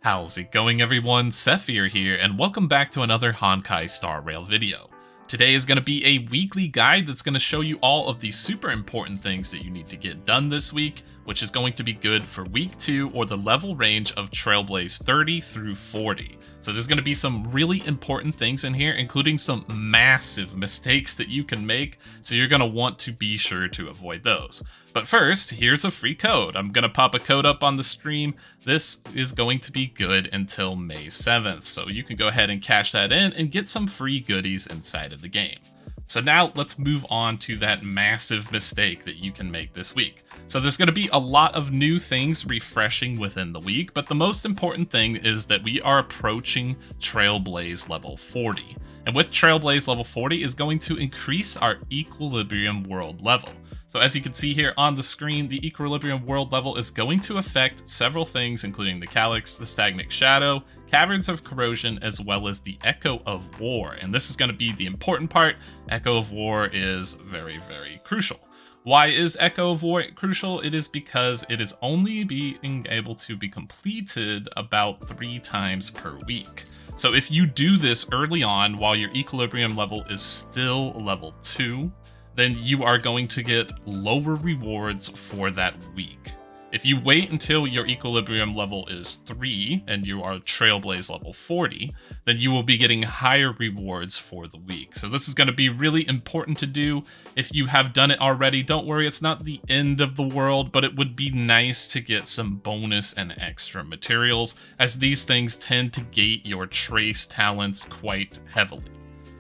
How's it going, everyone? Sethphir here, and welcome back to another Honkai Star Rail video. Today is going to be a weekly guide that's going to show you all of the super important things that you need to get done this week, which is going to be good for week 2 or the level range of Trailblaze 30 through 40. So there's going to be some really important things in here, including some massive mistakes that you can make, so you're going to want to be sure to avoid those. But first, here's a free code. I'm going to pop a code up on the stream. This is going to be good until May 7th, so you can go ahead and cash that in and get some free goodies inside of the game. So now let's move on to that massive mistake that you can make this week. So there's going to be a lot of new things refreshing within the week, but the most important thing is that we are approaching Trailblaze level 40. And with Trailblaze level 40 is going to increase our Equilibrium world level. So as you can see here on the screen, the Equilibrium world level is going to affect several things, including the Calyx, the Stagnant Shadow, Caverns of Corrosion, as well as the Echo of War. And this is going to be the important part. Echo of War is very, very crucial. Why is Echo of War crucial? It is because it is only being able to be completed about 3 times per week. So if you do this early on while your Equilibrium level is still level 2, then you are going to get lower rewards for that week. If you wait until your Equilibrium level is 3 and you are Trailblaze level 40, then you will be getting higher rewards for the week. So this is going to be really important to do. If you have done it already, don't worry, it's not the end of the world, but it would be nice to get some bonus and extra materials, as these things tend to gate your trace talents quite heavily.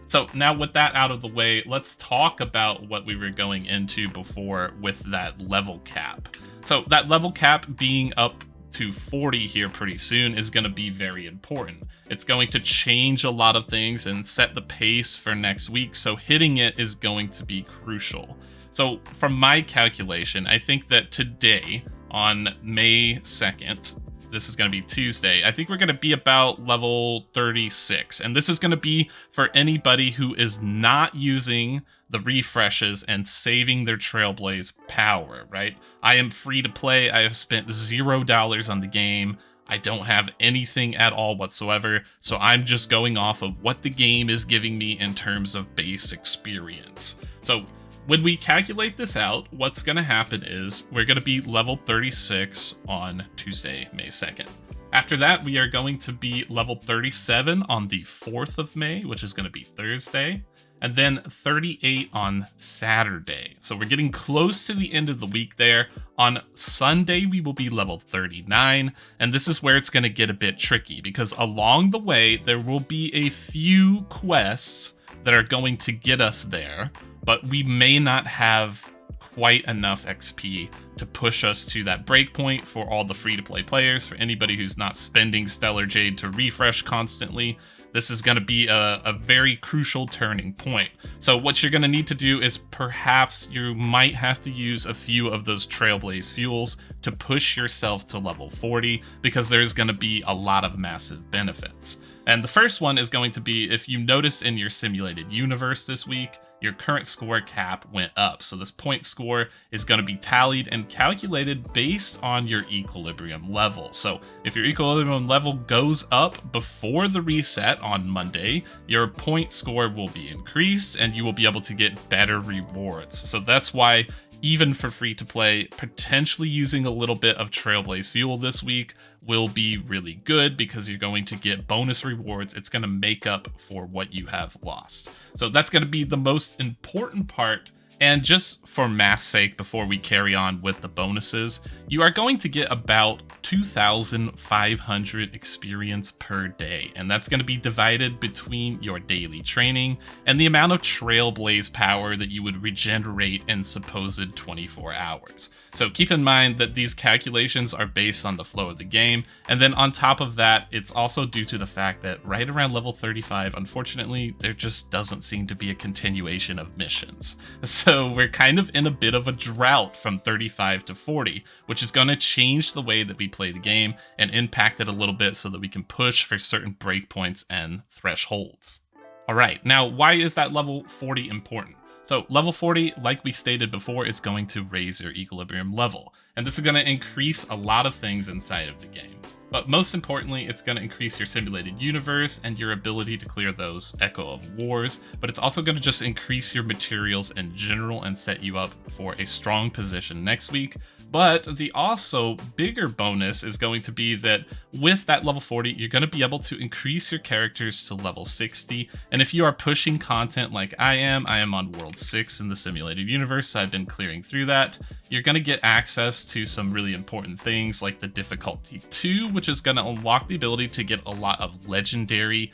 So now with that out of the way, let's talk about what we were going into before with that level cap. So that level cap being up to 40 here pretty soon is going to be very important. It's going to change a lot of things and set the pace for next week, so hitting it is going to be crucial. So from my calculation, I think that today, on May 2nd, this is going to be Tuesday, I think we're going to be about level 36. And this is going to be for anybody who is not using the refreshes and saving their Trailblaze power, right? I am free to play. I have spent $0 on the game. I don't have anything at all whatsoever. So I'm just going off of what the game is giving me in terms of base experience. So when we calculate this out, what's going to happen is we're going to be level 36 on Tuesday, May 2nd. After that, we are going to be level 37 on the 4th of May, which is going to be Thursday, and then 38 on Saturday. So we're getting close to the end of the week there. On Sunday, we will be level 39, and this is where it's going to get a bit tricky, because along the way, there will be a few quests that are going to get us there, but we may not have quite enough XP to push us to that breakpoint for all the free-to-play players. For anybody who's not spending Stellar Jade to refresh constantly, this is going to be a very crucial turning point. So what you're going to need to do is perhaps you might have to use a few of those Trailblaze fuels to push yourself to level 40, because there's going to be a lot of massive benefits. And the first one is going to be, if you notice in your simulated universe this week, your current score cap went up. So this point score is going to be tallied and calculated based on your Equilibrium level. So if your Equilibrium level goes up before the reset on Monday, your point score will be increased and you will be able to get better rewards. So that's why, even for free to play, potentially using a little bit of Trailblaze fuel this week will be really good, because you're going to get bonus rewards. It's going to make up for what you have lost. So that's going to be the most important part. And just for math's sake, before we carry on with the bonuses, you are going to get about 2,500 experience per day. And that's going to be divided between your daily training and the amount of Trailblaze power that you would regenerate in supposed 24 hours. So keep in mind that these calculations are based on the flow of the game. And then on top of that, it's also due to the fact that right around level 35, unfortunately, there just doesn't seem to be a continuation of missions. So we're kind of in a bit of a drought from 35 to 40, which is going to change the way that we play the game and impact it a little bit so that we can push for certain breakpoints and thresholds. All right, now why is that level 40 important? So level 40, like we stated before, is going to raise your Equilibrium level. and this is going to increase a lot of things inside of the game. But most importantly, it's going to increase your simulated universe and your ability to clear those Echo of Wars, but it's also going to just increase your materials in general and set you up for a strong position next week. But the also bigger bonus is going to be that with that level 40, you're going to be able to increase your characters to level 60. And if you are pushing content like I am on World 6 in the simulated universe, so I've been clearing through that. You're going to get access to some really important things like the difficulty 2, which is going to unlock the ability to get a lot of legendary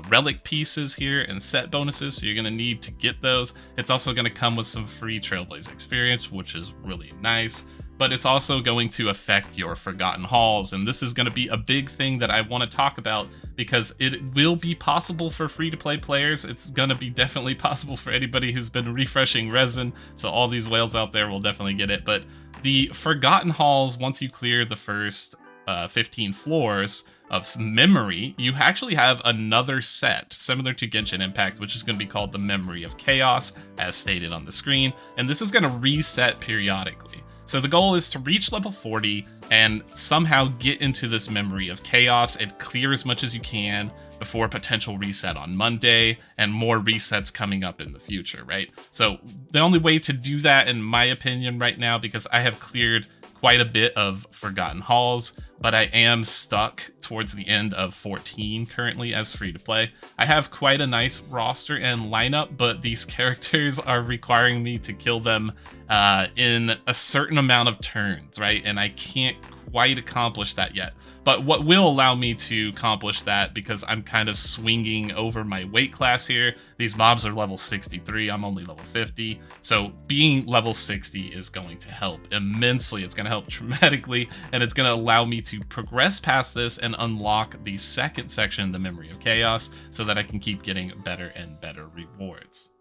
relic pieces here and set bonuses, so you're going to need to get those. It's also going to come with some free Trailblaze experience, which is really nice. But it's also going to affect your Forgotten Halls, and this is going to be a big thing that I want to talk about because it will be possible for free-to-play players. It's going to be definitely possible for anybody who's been refreshing resin, so all these whales out there will definitely get it. But the Forgotten Halls, once you clear the first 15 floors of memory, you actually have another set similar to Genshin Impact, which is going to be called the Memory of Chaos, as stated on the screen, and this is going to reset periodically. So the goal is to reach level 40 and somehow get into this Memory of Chaos and clear as much as you can before a potential reset on Monday and more resets coming up in the future, right? So the only way to do that, in my opinion right now, because I have cleared quite a bit of Forgotten Halls, but I am stuck towards the end of 14 currently as free to play. I have quite a nice roster and lineup, but these characters are requiring me to kill them in a certain amount of turns, right? And I can't quite accomplish that yet. But what will allow me to accomplish that, because I'm kind of swinging over my weight class here, these mobs are level 63, I'm only level 50, so being level 60 is going to help immensely. It's going to help dramatically, and it's going to allow me to progress past this and unlock the second section, the Memory of Chaos, so that I can keep getting better and better rewards.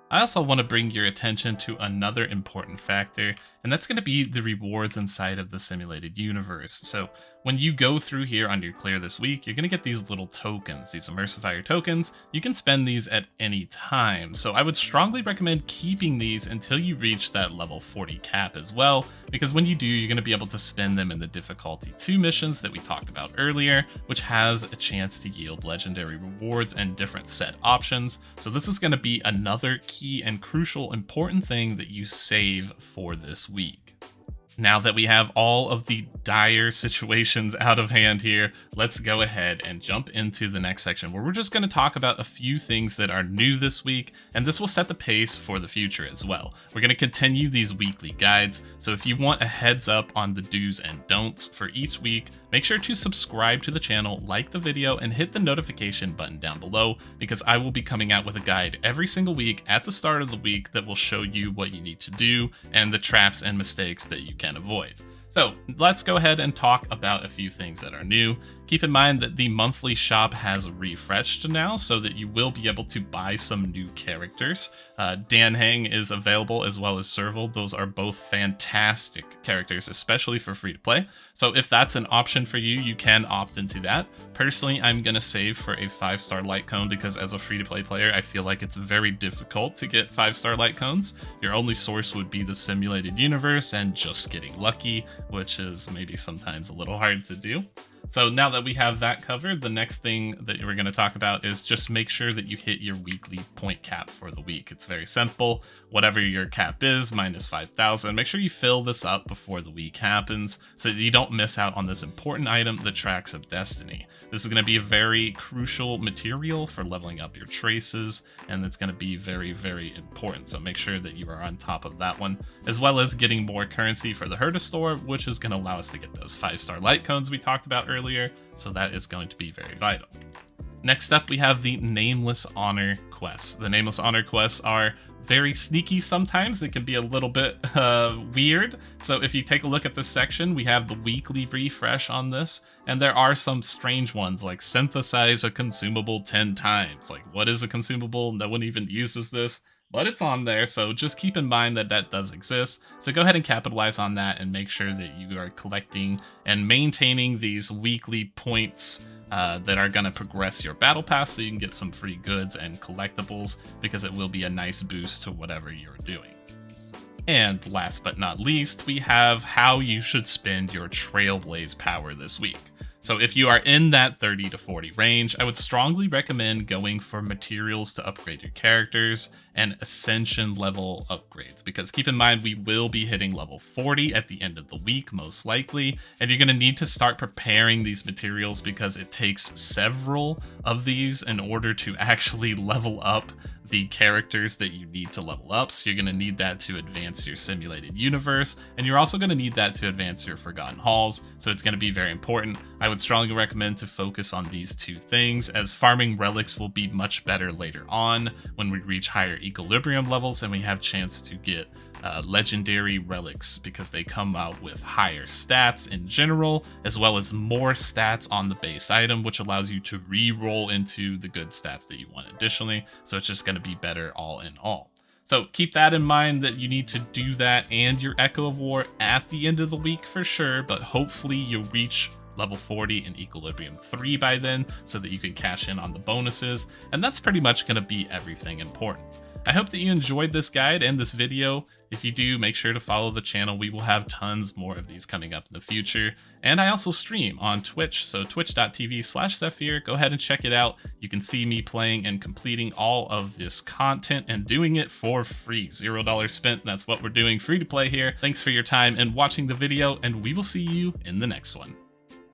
I also want to bring your attention to another important factor, and that's going to be the rewards inside of the simulated universe. So when you go through here on your clear this week, you're going to get these little tokens, these Immersifier tokens. You can spend these at any time, so I would strongly recommend keeping these until you reach that level 40 cap as well, because when you do, you're going to be able to spend them in the difficulty 2 missions that we talked about earlier, which has a chance to yield legendary rewards and different set options. So this is going to be another key and crucial important thing that you save for this week. Now that we have all of the dire situations out of hand here, let's go ahead and jump into the next section where we're just going to talk about a few things that are new this week, and this will set the pace for the future as well. We're going to continue these weekly guides, so if you want a heads up on the do's and don'ts for each week, make sure to subscribe to the channel, like the video, and hit the notification button down below, because I will be coming out with a guide every single week at the start of the week that will show you what you need to do and the traps and mistakes that you can avoid. So let's go ahead and talk about a few things that are new. Keep in mind that the monthly shop has refreshed now, so that you will be able to buy some new characters. Dan Heng is available, as well as Serval. Those are both fantastic characters, especially for free to play. So if that's an option for you, you can opt into that. Personally, I'm going to save for a 5-star light cone, because as a free to play player, I feel like it's very difficult to get 5-star light cones. Your only source would be the simulated universe and just getting lucky, which is maybe sometimes a little hard to do. So now that we have that covered, the next thing that we're going to talk about is just make sure that you hit your weekly point cap for the week. It's very simple. Whatever your cap is, minus 5,000, make sure you fill this up before the week happens so that you don't miss out on this important item, the Tracks of Destiny. This is going to be a very crucial material for leveling up your traces, and it's going to be very, very important. So make sure that you are on top of that one, as well as getting more currency for the Herta store, which is going to allow us to get those 5-star light cones we talked about earlier, so that is going to be very vital. Next up, we have the Nameless Honor quests. The Nameless Honor quests are very sneaky sometimes. They can be a little bit weird. So if you take a look at this section, we have the weekly refresh on this, and there are some strange ones like synthesize a consumable 10 times. Like, what is a consumable? No one even uses this, but it's on there, so just keep in mind that that does exist. So go ahead and capitalize on that and make sure that you are collecting and maintaining these weekly points that are going to progress your battle pass, so you can get some free goods and collectibles, because it will be a nice boost to whatever you're doing. And last but not least, we have how you should spend your Trailblaze power this week. So if you are in that 30 to 40 range, I would strongly recommend going for materials to upgrade your characters and ascension level upgrades, because keep in mind we will be hitting level 40 at the end of the week most likely, and you're going to need to start preparing these materials because it takes several of these in order to actually level up the characters that you need to level up. So you're going to need that to advance your simulated universe, and you're also going to need that to advance your Forgotten Halls, so it's going to be very important. I would strongly recommend to focus on these two things, as farming relics will be much better later on when we reach higher equilibrium levels and we have chance to get legendary relics, because they come out with higher stats in general, as well as more stats on the base item, which allows you to re-roll into the good stats that you want additionally. So it's just going to be better all in all. So keep that in mind, that you need to do that and your Echo of War at the end of the week for sure, but hopefully you'll reach level 40 in Equilibrium 3 by then so that you can cash in on the bonuses, and that's pretty much going to be everything important. I hope that you enjoyed this guide and this video. If you do, make sure to follow the channel. We will have tons more of these coming up in the future. And I also stream on Twitch, so twitch.tv/Sethphir. Go ahead and check it out. You can see me playing and completing all of this content and doing it for free. $0 spent. That's what we're doing, free to play here. Thanks for your time and watching the video, and we will see you in the next one.